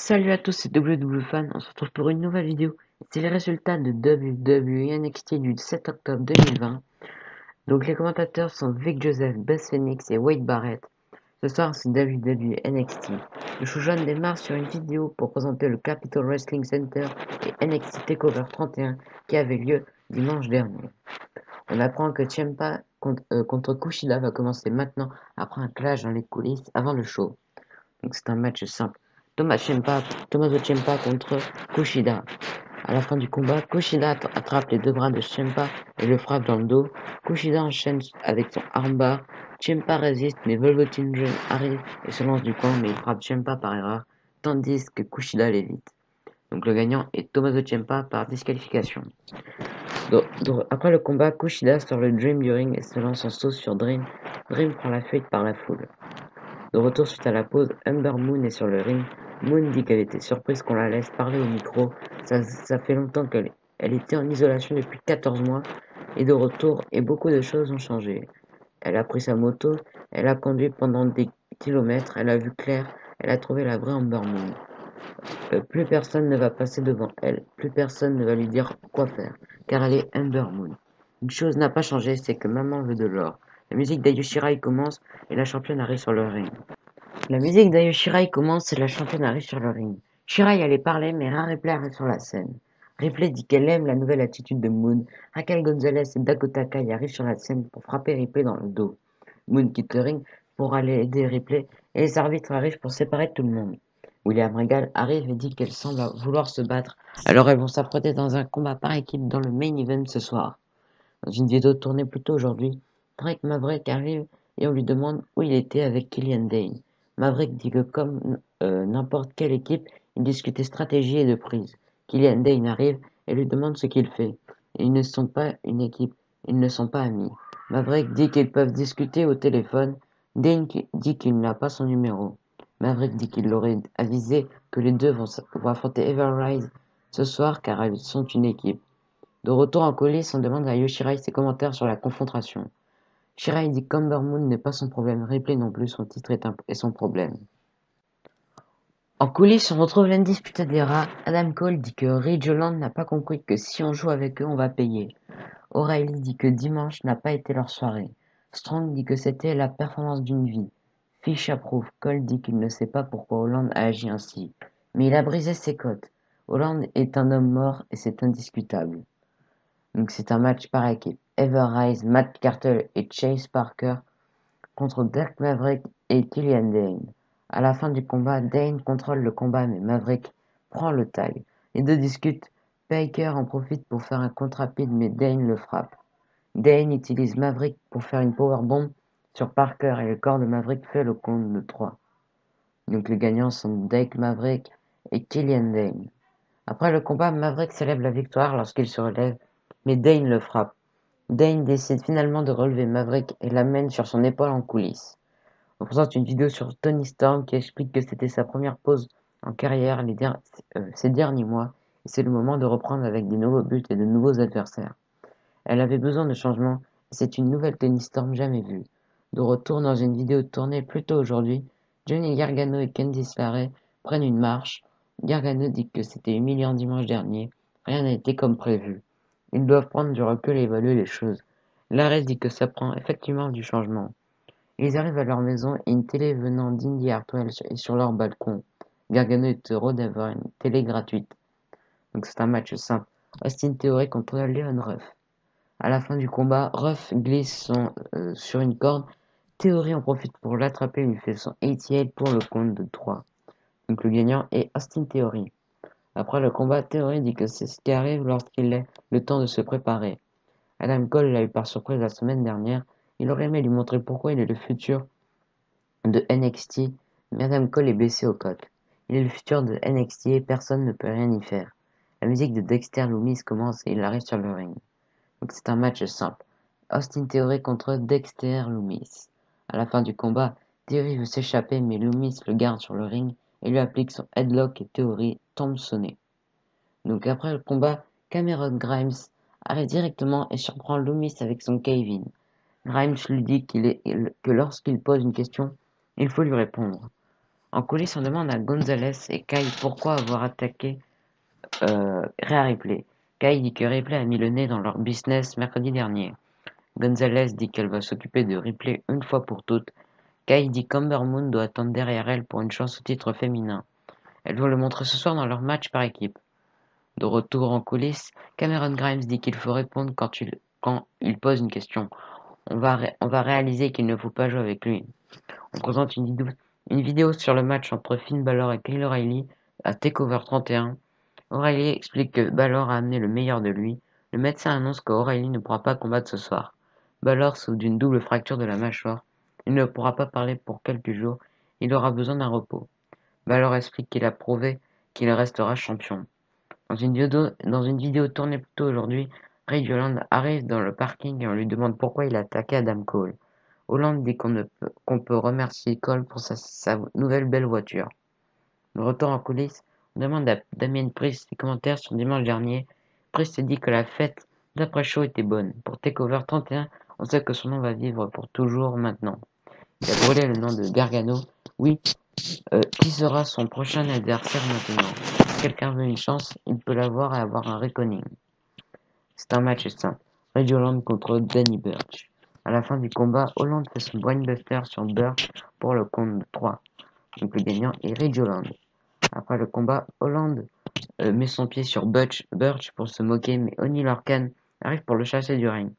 Salut à tous, c'est WWFan, on se retrouve pour une nouvelle vidéo. C'est les résultats de WWE NXT du 7 octobre 2020. Donc les commentateurs sont Vic Joseph, Beth Phoenix et Wade Barrett. Ce soir c'est WWE NXT. Le show jaune démarre sur une vidéo pour présenter le Capitol Wrestling Center et NXT TakeOver 31 qui avait lieu dimanche dernier. On apprend que Ciampa contre Kushida va commencer maintenant après un clash dans les coulisses avant le show. Donc c'est un match simple. Tommaso Ciampa contre Kushida. À la fin du combat, Kushida attrape les deux bras de Ciampa et le frappe dans le dos. Kushida enchaîne avec son armbar. Ciampa résiste, mais Velveteen Dream arrive et se lance du coin, mais il frappe Ciampa par erreur, tandis que Kushida l'évite. Donc le gagnant est Tommaso Ciampa par disqualification. Après le combat, Kushida sort le Dream du ring et se lance en sauce sur Dream. Dream prend la fuite par la foule. De retour suite à la pause, Ember Moon est sur le ring. Moon dit qu'elle était surprise qu'on la laisse parler au micro. Ça fait longtemps qu'elle était en isolation depuis 14 mois et de retour et beaucoup de choses ont changé. Elle a pris sa moto, elle a conduit pendant des kilomètres, elle a vu clair, elle a trouvé la vraie Ember Moon. Plus personne ne va passer devant elle, plus personne ne va lui dire quoi faire, car elle est Ember Moon. Une chose n'a pas changé, c'est que maman veut de l'or. La musique d'Ayu Shirai commence et la championne arrive sur le ring. La musique d'Ayo Shirai commence et la championne arrive sur le ring. Shirai allait parler, mais Rhea Ripley arrive sur la scène. Ripley dit qu'elle aime la nouvelle attitude de Moon. Raquel Gonzalez et Dakota Kai arrivent sur la scène pour frapper Ripley dans le dos. Moon quitte le ring pour aller aider Ripley et les arbitres arrivent pour séparer tout le monde. William Regal arrive et dit qu'elle semble vouloir se battre, alors elles vont s'affronter dans un combat par équipe dans le main event ce soir. Dans une vidéo tournée plus tôt aujourd'hui, Drake Maverick arrive et on lui demande où il était avec Killian Dane. Maverick dit que comme n'importe quelle équipe, il discutait stratégie et de prise. Killian Dane arrive et lui demande ce qu'il fait. Et ils ne sont pas une équipe, ils ne sont pas amis. Maverick dit qu'ils peuvent discuter au téléphone. Dane dit qu'il n'a pas son numéro. Maverick dit qu'il l'aurait avisé que les deux vont affronter Everrise ce soir car elles sont une équipe. De retour en coulisses, on demande à Yoshirai ses commentaires sur la confrontation. Shirai dit qu'Ember Moon n'est pas son problème, Ripley non plus, son titre est son problème. En coulisses, on retrouve l'indisputé des rats. Adam Cole dit que Ridge Holland n'a pas compris que si on joue avec eux, on va payer. O'Reilly dit que dimanche n'a pas été leur soirée. Strong dit que c'était la performance d'une vie. Fish approuve. Cole dit qu'il ne sait pas pourquoi Holland a agi ainsi. Mais il a brisé ses côtes. Holland est un homme mort et c'est indiscutable. Donc c'est un match par équipe. Everrise, Matt Cartel et Chase Parker contre Dirk Maverick et Killian Dane. À la fin du combat, Dane contrôle le combat mais Maverick prend le tag. Les deux discutent. Baker en profite pour faire un contre rapide mais Dane le frappe. Dane utilise Maverick pour faire une powerbomb sur Parker et le corps de Maverick fait le compte de 3. Donc les gagnants sont Dirk Maverick et Killian Dane. Après le combat, Maverick célèbre la victoire lorsqu'il se relève, mais Dane le frappe. Dane décide finalement de relever Maverick et l'amène sur son épaule en coulisses. On présente une vidéo sur Toni Storm qui explique que c'était sa première pause en carrière ces derniers mois et c'est le moment de reprendre avec des nouveaux buts et de nouveaux adversaires. Elle avait besoin de changement et c'est une nouvelle Toni Storm jamais vue. De retour dans une vidéo tournée plus tôt aujourd'hui, Johnny Gargano et Candice LeRae prennent une marche. Gargano dit que c'était humiliant dimanche dernier, rien n'a été comme prévu. Ils doivent prendre du recul et évaluer les choses. LeRae dit que ça prend effectivement du changement. Ils arrivent à leur maison et une télé venant d'Indy Hartwell est sur leur balcon. Gargano est heureux d'avoir une télé gratuite. Donc c'est un match simple. Austin Theory contre Leon Ruff. À la fin du combat, Ruff glisse sur une corde. Theory en profite pour l'attraper et lui fait son 88 pour le compte de 3. Donc le gagnant est Austin Theory. Après le combat, Theory dit que c'est ce qui arrive lorsqu'il a le temps de se préparer. Adam Cole l'a eu par surprise la semaine dernière. Il aurait aimé lui montrer pourquoi il est le futur de NXT, mais Adam Cole est blessé aux côtes. Il est le futur de NXT et personne ne peut rien y faire. La musique de Dexter Loomis commence et il arrive sur le ring. Donc c'est un match simple. Austin Theory contre Dexter Loomis. À la fin du combat, Theory veut s'échapper mais Loomis le garde sur le ring et lui applique son headlock et Theory tombe sonné. Donc après le combat, Cameron Grimes arrive directement et surprend Loomis avec son Kevin. Grimes lui dit que lorsqu'il pose une question, il faut lui répondre. En coulisses, on demande à Gonzalez et Kai pourquoi avoir attaqué Rhea Ripley. Kai dit que Ripley a mis le nez dans leur business mercredi dernier. Gonzalez dit qu'elle va s'occuper de Ripley une fois pour toutes. Kai dit qu'Amber Moon doit attendre derrière elle pour une chance au titre féminin. Elle doit le montrer ce soir dans leur match par équipe. De retour en coulisses, Cameron Grimes dit qu'il faut répondre quand il pose une question. On va réaliser qu'il ne faut pas jouer avec lui. On présente une vidéo sur le match entre Finn Balor et Kyle O'Reilly à TakeOver 31. O'Reilly explique que Balor a amené le meilleur de lui. Le médecin annonce qu'O'Reilly ne pourra pas combattre ce soir. Balor souffre d'une double fracture de la mâchoire. Il ne pourra pas parler pour quelques jours. Il aura besoin d'un repos. Balor explique qu'il a prouvé qu'il restera champion. Dans une vidéo tournée plus tôt aujourd'hui, Ray Holland arrive dans le parking et on lui demande pourquoi il a attaqué Adam Cole. Holland dit qu'on peut remercier Cole pour sa nouvelle belle voiture. De retour en coulisses, on demande à Damien Priest ses commentaires sur dimanche dernier. Priest dit que la fête d'après-show était bonne. Pour TakeOver 31, on sait que son nom va vivre pour toujours maintenant. Il a brûlé le nom de Gargano. Oui, qui sera son prochain adversaire maintenant? Si quelqu'un veut une chance, il peut l'avoir et avoir un reckoning. C'est un match simple. Ray Holland contre Danny Burch. À la fin du combat, Holland fait son brainbuster sur Burch pour le compte de 3. Donc le gagnant est Ray Holland. Après le combat, Holland met son pied sur Burch pour se moquer, mais Oney Lorcan arrive pour le chasser du ring.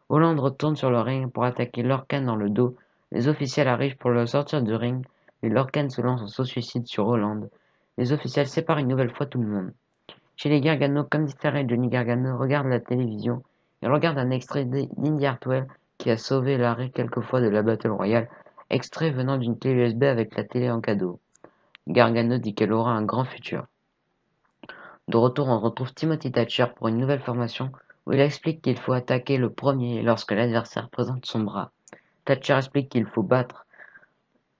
Holland retourne sur le ring pour attaquer Lorcan dans le dos. Les officiels arrivent pour le sortir du ring, mais Lorcan se lance en saut-suicide sur Holland. Les officiels séparent une nouvelle fois tout le monde. Chez les Gargano, Candice et Johnny Gargano regardent la télévision. Ils regardent un extrait d'Indy Hartwell qui a sauvé l'arrêt quelquefois de la Battle Royale, extrait venant d'une clé USB avec la télé en cadeau. Gargano dit qu'elle aura un grand futur. De retour, on retrouve Timothy Thatcher pour une nouvelle formation où il explique qu'il faut attaquer le premier lorsque l'adversaire présente son bras. Thatcher explique qu'il faut battre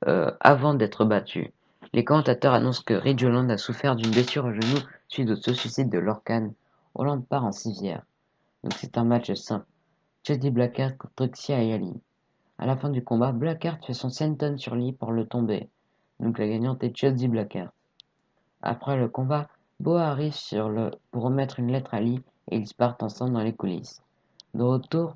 avant d'être battu. Les commentateurs annoncent que Ridge Holland a souffert d'une blessure au genou suite au suicide de Lorcan. Holland part en civière. Donc c'est un match simple. Jody Blackheart contre Trixie Ayali. À la fin du combat, Blackheart fait son senton sur Lee pour le tomber. Donc la gagnante est Jody Blackheart. Après le combat, Boa arrive pour remettre une lettre à Lee et ils partent ensemble dans les coulisses. De retour,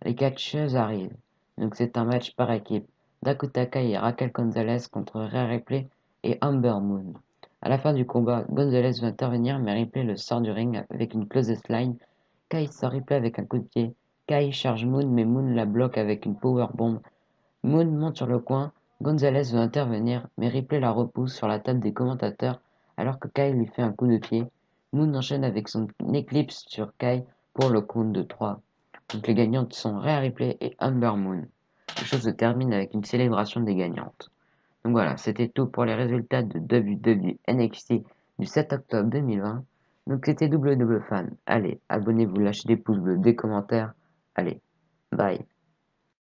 les catcheuses arrivent. Donc c'est un match par équipe. Dakota Kai et Raquel Gonzalez contre Rhea Ripley et Amber Moon. À la fin du combat, Gonzalez veut intervenir mais Ripley le sort du ring avec une closest line. Kai sort Ripley avec un coup de pied. Kai charge Moon mais Moon la bloque avec une powerbomb. Moon monte sur le coin. Gonzalez veut intervenir mais Ripley la repousse sur la table des commentateurs alors que Kai lui fait un coup de pied. Moon enchaîne avec son Eclipse sur Kai pour le compte de 3. Donc les gagnantes sont Rhea Ripley et Amber Moon. La chose se termine avec une célébration des gagnantes. Donc voilà, c'était tout pour les résultats de WWE NXT du 7 octobre 2020. Donc c'était WW Fan. Allez, abonnez-vous, lâchez des pouces bleus, des commentaires. Allez, bye.